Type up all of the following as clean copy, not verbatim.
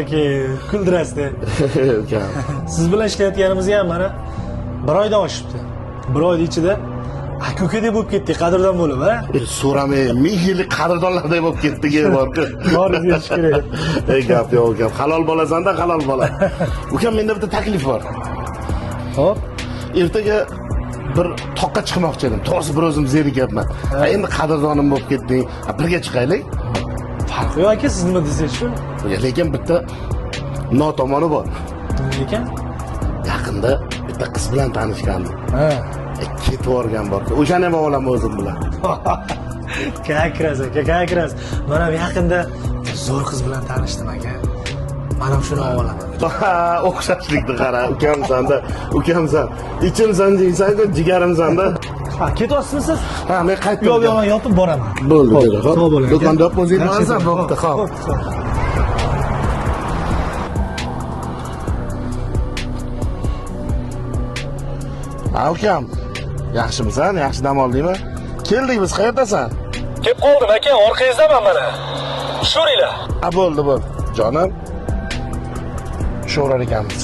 Okey, kuldirasizda. Ukam. Siz bilan ishlayotganimizga ham mana 1 oydan oshibdi. 1 oy ichida aka-ukadek bo'lib ketdik, qadrdon bo'lib, ha? So'ramay, 1000 yillik qadrdonlardek bo'lib ketdik, borku. Boriz derish kerak. Gap yo'q, ukam. Halol bo'lasan-da, halol bola. Ukam, menda bitta taklif bor. Hop. Ertaga bir toqqa chiqmoqchi edim. To'g'risi bir o'zim zerikyapman. Endi qadrdonim bo'lib ketding. Birga chiqaylik. Farqi yo'q aka, siz nima desangiz-ku? Lekin bitta notomoni bor. Nima ekan? Yaqinda bitta qiz bilan tanishgandim. Ha. Ketib borgan bor-ku. O'shani ham olaman o'zim bilan. Kakras aka, kakras. Mana yaqinda zo'r qiz bilan tanishdim aka. Mana shuni olaman. O'xshashlikni qara, ukamsan-da, ukamsan. Ichimsan deysan-ku, jigarimsan-da. Ha, ketyapsizmi siz? Ha, men qaytdim. Yo'q, yo'q, men yotib boraman. Bo'ldi, dedi. Sog' bo'ling. Do'konda o'zing borasan, bo'pti, xo'p. Ha, ukam. Yaxshimisan? Yaxshi dam oldingmi? Keldik biz, qayerdasan? Kelib qoldim aka, orqangizdaman mana. Sho'ringlar. Ha, bo'ldi. Jonim. Sho'rar ekanmiz.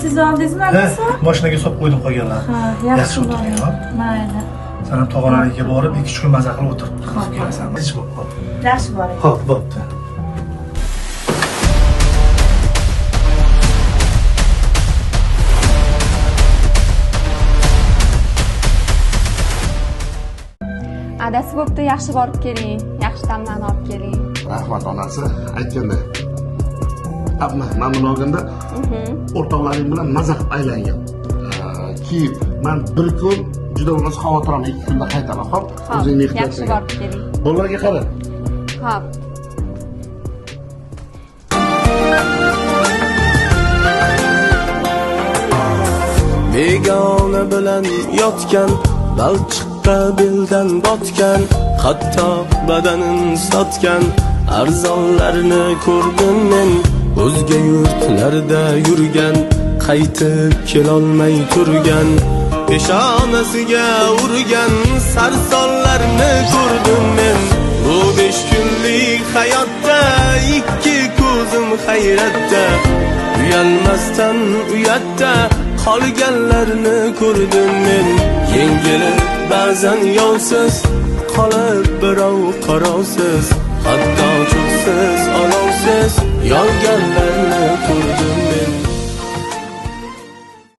Sizni oldingizmi albatta? Mashinaga solib qo'ydim qolganlar. Ha, yaxshi o'tiring, bo'ldi. Mayli. Sen ham tog'alariga borib 2-3 kun maza qilib o'tir. Kelasan. Hech bo'lmadi. Yaxshi boring. Xo'p, bo'pti. Adasi bo'pti, yaxshi borib keling. Yaxshi tamlarni olib keling. Rahmat onasi, aytganday. Abma, men buni olganda o'rtoqlaring bilan maza qilib aylangan. Keyin men bir kun juda bo'lmasa xavotirim 2 kunda qaytaman, xo'p? O'zingni ehtiyot Yaxshi borib keling. Bolalarga qara. Xo'p. Begona bilan yotgan, balchiqqa beldan botgan, hatto badanin sotgan arzonlarni ko'rdim men. O'zga yurtlarda yurgan, qaytib kelolmay turgan, peshonasiga urgan sarsonlarni ko'rdim men. Bu 5 kunlik hayotda 2 ko'zim hayratda, uyalmasdan uyatda qolganlarni ko'rdim men. Yengilib ba'zan yovsiz qolib birov qarovsiz, hatto cho'ksiz olovsiz yonganlarni ko'rdim